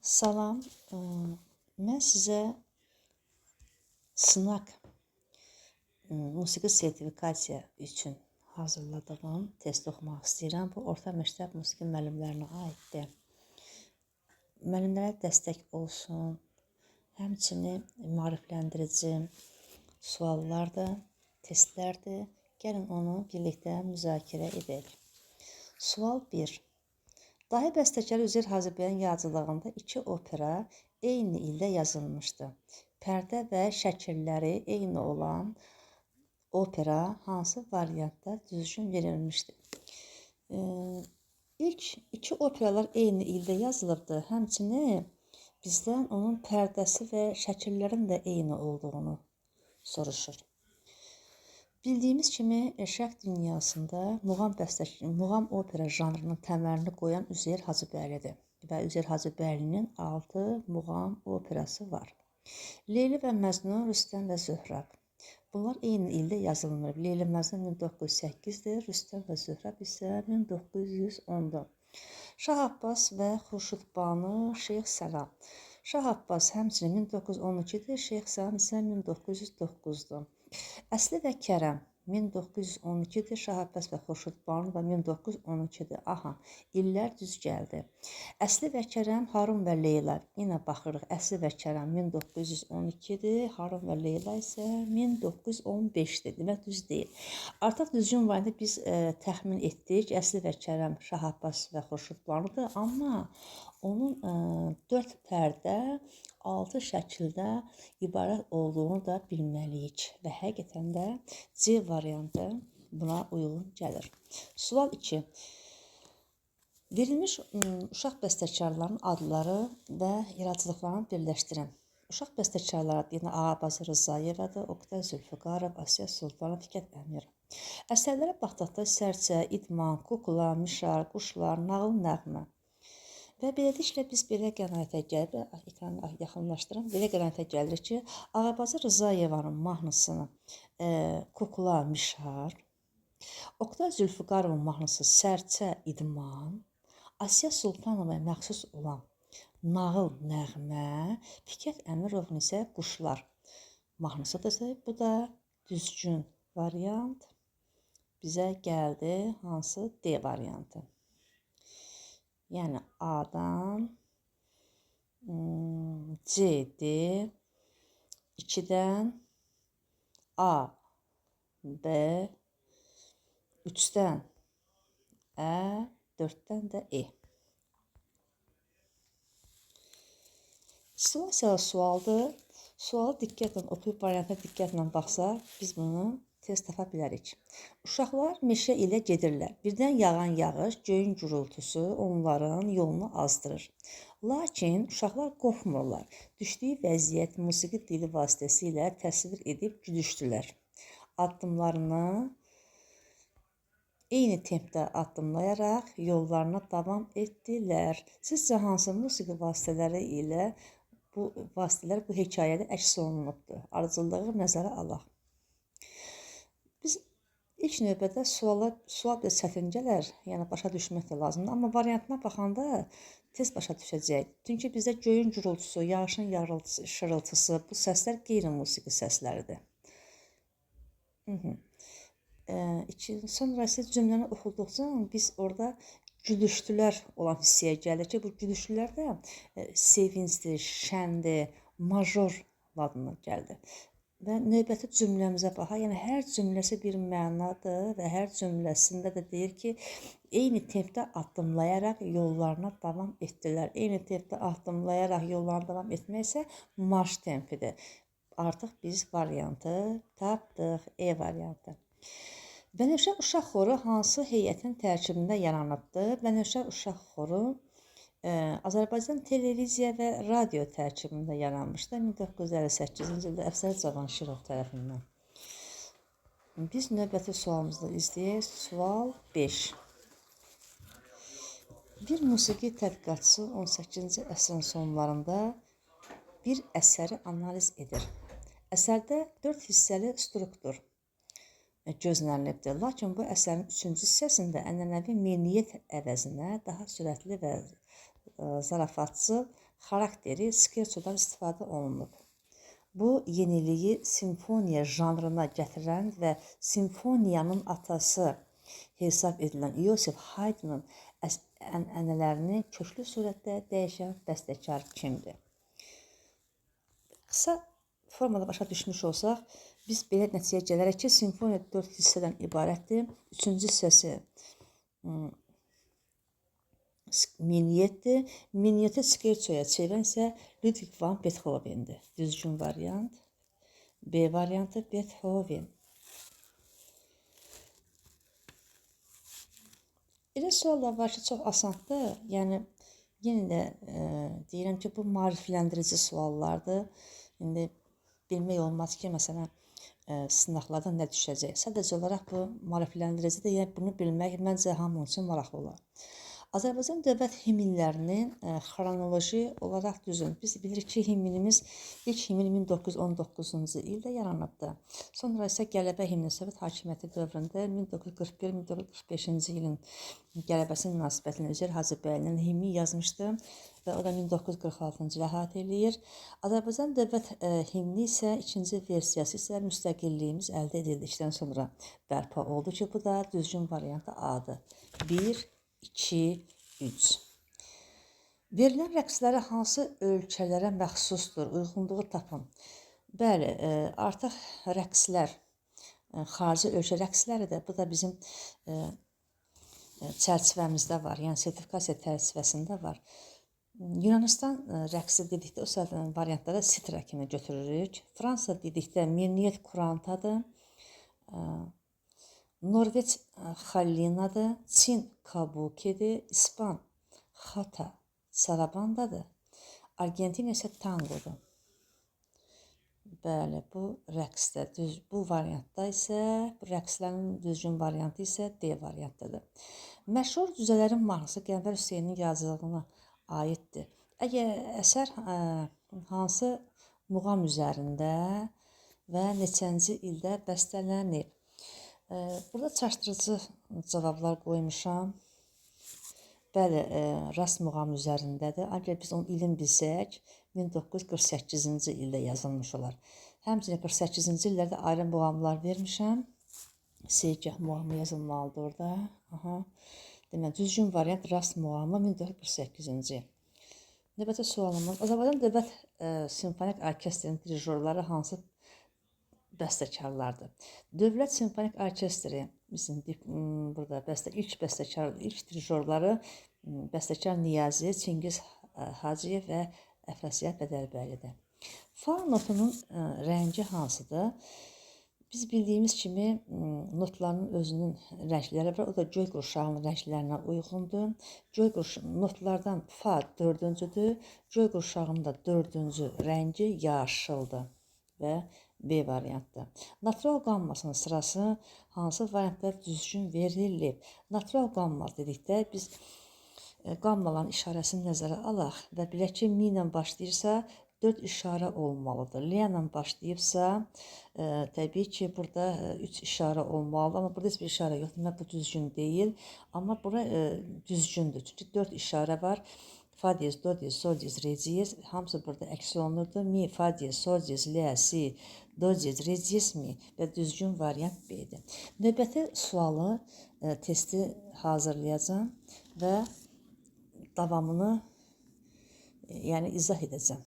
Salam, mən sizə sınaq musiqi sertifikasiya üçün hazırladığım testi oxumaq istəyirəm. Bu, orta məktəb musiqi müəllimlərinə aiddir. Müəllimlərə dəstək olsun, həmçinin maarifləndirici suallardır, testlərdir. Gəlin onu birlikdə müzakirə edək. Sual 1. Dahi bəstəkar Üzeyir Hacıbəyənin yaradıcılığında 2 opera eyni ildə yazılmışdı. Pərdə və şəkilləri eyni olan opera hansı variantda düzgün verilmişdir? İlk 2 operalar eyni ildə yazılıbdı. Həmçinin bizdən onun pərdəsi və şəkillərin də eyni olduğunu soruşur. Bildiyimiz kimi, şərq dünyasında muğam opera janrının təməlini qoyan Üzeyir Hacıbəylidir və Üzeyir Hacıbəylinin 6 muğam operası var. Leyli və Məcnun, Rüstəm və Zöhrəb. Bunlar eyni ildə yazılmır. Leyli Məcnun 1908-dir, Rüstəm və Zöhrəb isə 1910-dur. Şah Abbas və Xurşudbanu, Şeyx Səlam. Şah Abbas həmçinin 1912-dir, Şeyx Səlam isə 1909-dur. Əsli və Kərəm 1912-dir, Şah Abbas və Xurşudbanu və 1912-dir. Aha, illər düz gəldi. Əsli və Kərəm, Harun və Leyla. Yenə baxırıq, Əsli və Kərəm 1912-dir, Harun və Leyla isə 1915-dir. Demək düz deyil. Artıq düzgün variantı biz təxmin etdik. Əsli və Kərəm, Şah Abbas və Xurşudbanudur. Amma onun 4 pərdə, 6 şəkildə ibarət olduğunu da bilməliyik və həqiqətən də C variantı buna uyğun gəlir. Sual 2. Verilmiş uşaq bəstəkarlarının adları və yaradıcılıqlarını birləşdirin. Uşaq bəstəkarları yenə Ağabazı Rzayevadır, Oqtay Zülfüqarov, Asiya Sultanov, Fikət Əmir. Əsərlərə baxdıqda Sərçə, İdman, Kukla, Mişar, Quşlar, Nağıl, Nəğmə. Və beləliklə biz belə qənaətə gəlirik, ekranı yaxınlaşdırın, belə qənaətə gəlirik ki, Ağabazı Rzayevanın mahnısını Kukla, Mişar, Oqtay Zülfüqarovun mahnısı Sərçə, İdman, Asiya Sultanovaya məxsus olan Nağıl, Nəğmə, Fikət Əmirovun isə Quşlar mahnısıdır. Bu da düzgün variant bizə gəldi, hansı D variantı. Yəni A-dan C-dir, 2-dən A, B, 3-dən Ə, 4-dən də E. Situasiyalı sualdır. Sualı diqqətlə oxuyub variantına diqqətlə baxsaq, biz bunu tez tapa bilərik. Uşaqlar meşə ilə gedirlər. Birdən yağan yağış, göyün gurultusu onların yolunu azdırır. Lakin uşaqlar qorxmurlar. Düşdüyü vəziyyət musiqi dili vasitəsilə təsvir edib gülüşdülər. Addımlarını eyni tempdə addımlayaraq yollarına davam etdilər. Sizcə hansı musiqi vasitələri ilə bu hekayədə əks olunubdur? Ardıcıllığı nəzərə alaq. Biz ilk növbədə sual bir çətin gələr, yəni başa düşmək də lazımdır. Amma variantına baxanda tez başa düşəcək. Çünki bizdə göyün gurultusu, yağışın şırıltısı, bu səslər qeyri-musiqi səsləridir. Sonra siz cümləni oxuduqca biz orada gülüşdülər olan hissiyə gəlir ki, bu gülüşdülər də sevincdir, şəndir, major ladına gəldi. Və növbəti cümləmizə baxaq. Yəni, hər cümləsi bir mənadır və hər cümləsində də deyir ki, eyni tempdə addımlayaraq yollarına davam etdilər. Eyni tempdə addımlayaraq yollarına davam etmək isə marş tempidir. Artıq biz variantı tapdıq, E variantı. Bənövşə uşaq xoru hansı heyətin tərkibində yaranıbdır? Bənövşə uşaq xoru Azərbaycan televiziya və radio tərkibində yaranmışdır 1958-ci ildə Əfsər Cavanşirov tərəfindən. Biz növbəti sualımızda izləyək. Sual 5. Bir musiqi tədqiqatçısı 18-ci əsrin sonlarında bir əsəri analiz edir. Əsərdə 4 hissəli struktur gözlənilibdir. Lakin bu əsərin 3-cü hissəsində ənənəvi meyniyyət əvəzinə daha sürətli və zarafatçı xarakteri skerçodan istifadə olunub. Bu yeniliyi simfoniya janrına gətirən və simfoniyanın atası hesab edilən Yosef Haydnın ənənələrini köklü surətdə dəyişən bəstəkar kimdir? Qısa formada başa düşmüş olsaq, biz belə nəticəyə gələrək ki, simfoniya 4 hissədən ibarətdir. Üçüncü hissəsi Miniyetdir. Miniyeti skerçoya çevirən isə Ludwig van Beethoven'dir. Düzgün variant. B variantı Beethoven. Elə suallar var ki, çox asandır. Yəni, yenə də deyirəm ki, bu maarifləndirici suallardır. İndi bilmək olmaz ki, məsələn, sınaqlardan nə düşəcək. Sadəcə olaraq bu maarifləndiricidir. Yəni, bunu bilmək məncə hamı üçün maraqlı olar. Azərbaycan dövlət himnlərinin xronoloji olaraq düzün. Biz bilirik ki, himnimiz ilk himn 1919-cu ildə yaranıbdır. Sonra isə qələbə himni Sovet hakimiyyəti dövründə 1941-1945-ci ilin qələbəsi münasibətilə Üzeyir Hacıbəylinin himni yazmışdı və o da 1946-cı ilə əhatə eləyir. Azərbaycan dövlət himni isə ikinci versiyası isə müstəqilliyimiz əldə edildikdən sonra bərpa oldu ki, bu da düzgün variantı A-dır. 1, 2, 3. Verilən rəqsləri hansı ölkələrə məxsusdur? Uyğunluğu tapın. Bəli, artıq rəqslər, xarici ölkə rəqsləri də bu da bizim çərçivəmizdə var, yəni sertifikasiya çərçivəsində var. Yunanistan rəqsi dedikdə o variantlara sitra kimi götürürük. Fransa dedikdə Miniyet Kurantadır. Norveç Xallinadır, Çin Kabukidir, İspan Xata Sarabandadır, Argentina isə tangodur. Bəli, bu rəqsdə, bu variantda isə, bu rəqslərin düzgün variantı isə D variantdadır. Məşhur cüzələrin mahnısı Qəmbər Hüseynin yazılığına aiddir. Əgər əsər hansı muğam üzərində və neçənci ildə bəstələnib? Burada çaşdırıcı cavablar qoymuşam. Bəli, rast muğam üzərindədir. Ancaq biz onun ilin bilsək, 1948-ci ildə yazılmış olar. Həmçinin 48-ci illərdə ayrı muğamlar vermişəm. Seygah muğamı yazılmalıdır orada. Demək, düzgün variant rast muğamı 1948-ci il. Növbəti sualımız. Azərbaycan Dövlət Simfonik Orkestrinin dirijorları hansı bəstəkarlardır? Dövlət Simfonik Orkestri bizim burada ilk dirijorları bəstəkar Niyazi, Çingiz Hacıyev və Əfrasiyab Bədəlbəylidir. Fa notunun rəngi hansıdır? Biz bildiyimiz kimi notların özünün rəngləri var. O da göy qurşağının rənglərinə uyğundur. Notlardan fa 4-cüdür. Göy qurşağının da 4-cü rəngi yaşıldır və B variantdır. Natural qammasının sırası hansı variantlar düzgün verilib? Natural qamma dedikdə biz qammaların işarəsini nəzərə alaq və bilək ki, mi ilə başlayırsa 4 işarə olmalıdır. L ilə başlayıbsa, təbii ki, burada 3 işarə olmalıdır. Amma burada heç bir işarə yoxdur. Demək, bu düzgün deyil. Amma bura düzgündür. Çünki 4 işarə var. Fa diyez, do diyez, sol diyez, re diyez. Hamısı burada əks olunurdu. Mi, fa diyez, sol diyez, la, si, do diyez, re diyez, mi və düzgün variant B-dir. Növbəti sualı, testi hazırlayacağım və davamını izah edəcəm.